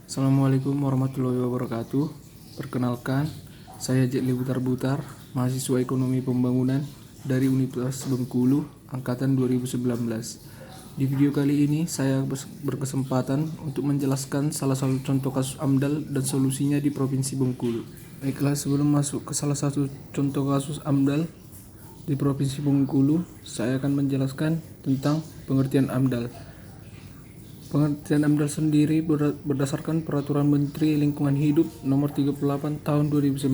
Assalamualaikum warahmatullahi wabarakatuh. Perkenalkan, saya Jetli Butar-Butar, mahasiswa Ekonomi Pembangunan dari Universitas Bengkulu, angkatan 2019. Di video kali ini, saya berkesempatan untuk menjelaskan salah satu contoh kasus AMDAL dan solusinya di Provinsi Bengkulu. Baiklah, sebelum masuk ke salah satu contoh kasus AMDAL di Provinsi Bengkulu, saya akan menjelaskan tentang pengertian AMDAL. Pengertian AMDAL sendiri berdasarkan Peraturan Menteri Lingkungan Hidup Nomor 38 Tahun 2019.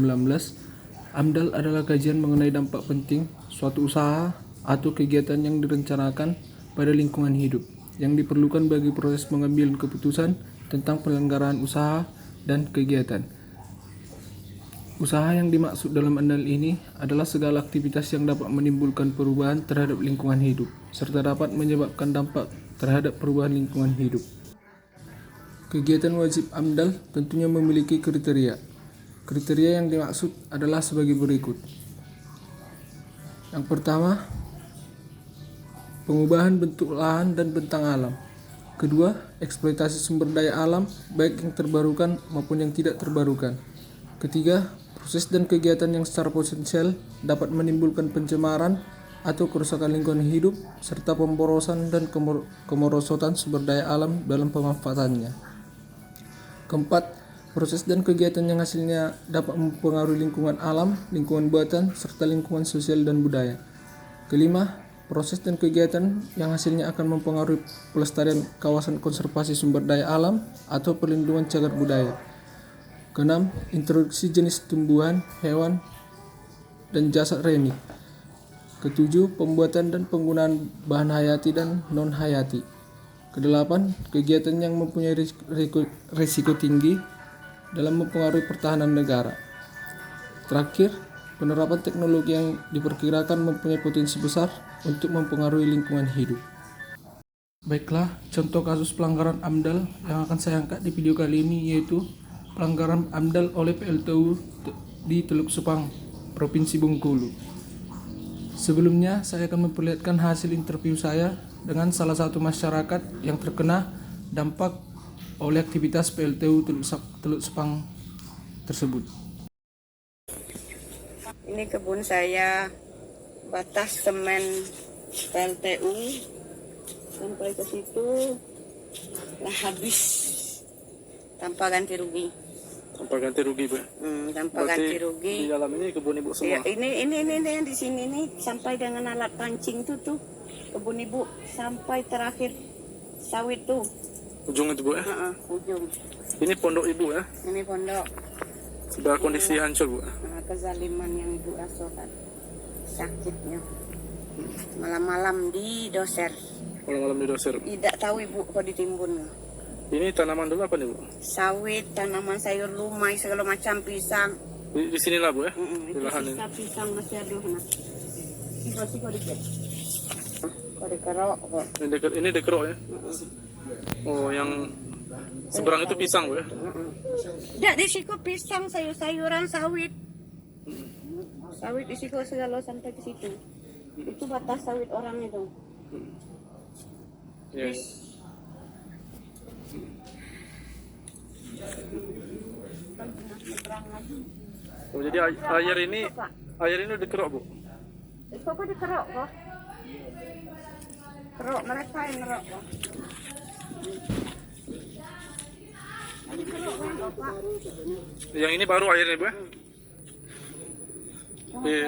AMDAL adalah kajian mengenai dampak penting suatu usaha atau kegiatan yang direncanakan pada lingkungan hidup yang diperlukan bagi proses pengambilan keputusan tentang penyelenggaraan usaha dan kegiatan. Usaha yang dimaksud dalam AMDAL ini adalah segala aktivitas yang dapat menimbulkan perubahan terhadap lingkungan hidup serta dapat menyebabkan dampak terhadap perubahan lingkungan hidup. Kegiatan wajib AMDAL tentunya memiliki kriteria. Kriteria yang dimaksud adalah sebagai berikut. Yang pertama, pengubahan bentuk lahan dan bentang alam. Kedua, eksploitasi sumber daya alam baik yang terbarukan maupun yang tidak terbarukan. Ketiga, proses dan kegiatan yang secara potensial dapat menimbulkan pencemaran atau kerusakan lingkungan hidup, serta pemborosan dan kemerosotan sumber daya alam dalam pemanfaatannya. Keempat, proses dan kegiatan yang hasilnya dapat mempengaruhi lingkungan alam, lingkungan buatan, serta lingkungan sosial dan budaya. Kelima, proses dan kegiatan yang hasilnya akan mempengaruhi pelestarian kawasan konservasi sumber daya alam atau perlindungan cagar budaya. Keenam, introduksi jenis tumbuhan, hewan, dan jasad remi. Ketujuh, pembuatan dan penggunaan bahan hayati dan non-hayati. Kedelapan, kegiatan yang mempunyai risiko tinggi dalam mempengaruhi pertahanan negara. Terakhir, penerapan teknologi yang diperkirakan mempunyai potensi besar untuk mempengaruhi lingkungan hidup. Baiklah, contoh kasus pelanggaran AMDAL yang akan saya angkat di video kali ini yaitu pelanggaran AMDAL oleh PLTU di Teluk Sepang, Provinsi Bengkulu. Sebelumnya, saya akan memperlihatkan hasil interview saya dengan salah satu masyarakat yang terkena dampak oleh aktivitas PLTU Teluk Sepang tersebut. Ini kebun saya, batas semen PLTU sampai ke situ lah habis tanpa ganti rugi. Tanpa ganti rugi, Bu? Tanpa ganti rugi. Di dalam ini kebun ibu semua? Ya, ini yang di sini nih sampai dengan alat pancing tuh kebun ibu sampai terakhir sawit tuh. Ujung itu, Bu ya? Ujung. Ini pondok ibu ya? Ini pondok. Sudah kondisi hancur, Bu? Kezaliman yang ibu rasakan, sakitnya. Malam-malam di doser. Malam-malam di doser. Tidak tahu ibu kok ditimbun. Ini tanaman dulu apa nih, Bu? Sawit, tanaman sayur lumai, segala macam, pisang. Di sinilah, Bu ya? Di Itu lahan sisa ini. pisang masih ada. Siko dikit. Kok dikerok kok. Ini dekerok ya? Oh, yang seberang itu pisang, Bu ya? Tidak, di situ pisang, sayur-sayuran, sawit. Sawit di situ segala sampai ke situ. Itu batas sawit orang itu. Yes. Oh, jadi air ini dikerok, Bu? Itu kok dikerok kok. Kerok, mereka yang ngerok kok. Yang ini baru airnya, Bu ya?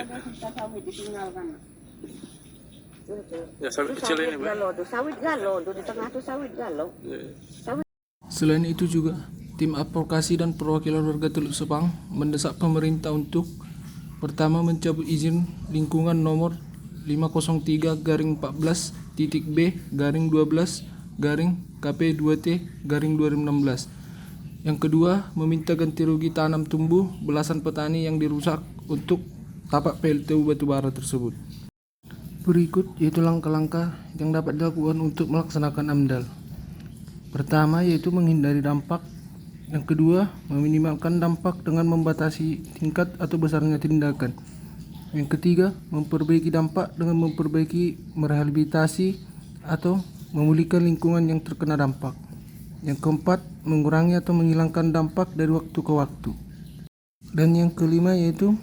Ada sisa sawit ditinggalkan. Ya, sawit kecil ini, Bu. Sawit galo, di tengah tuh sawit galo. Selain itu juga, tim advokasi dan perwakilan warga Teluk Sepang mendesak pemerintah untuk pertama mencabut izin lingkungan nomor 503/14-B/12-KP2T/2016. Yang kedua, meminta ganti rugi tanam tumbuh belasan petani yang dirusak untuk tapak PLTU batubara tersebut. Berikut yaitu langkah-langkah yang dapat dilakukan untuk melaksanakan AMDAL. Pertama yaitu menghindari dampak. Yang kedua, meminimalkan dampak dengan membatasi tingkat atau besarnya tindakan. Yang ketiga, memperbaiki dampak dengan merehabilitasi atau memulihkan lingkungan yang terkena dampak. Yang keempat, mengurangi atau menghilangkan dampak dari waktu ke waktu. Dan yang kelima yaitu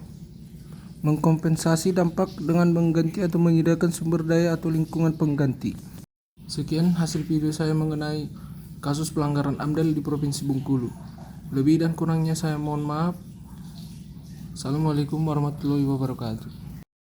mengkompensasi dampak dengan mengganti atau menyediakan sumber daya atau lingkungan pengganti. Sekian hasil video saya mengenai kasus pelanggaran AMDAL di Provinsi Bengkulu. Lebih dan kurangnya saya mohon maaf. Assalamualaikum warahmatullahi wabarakatuh.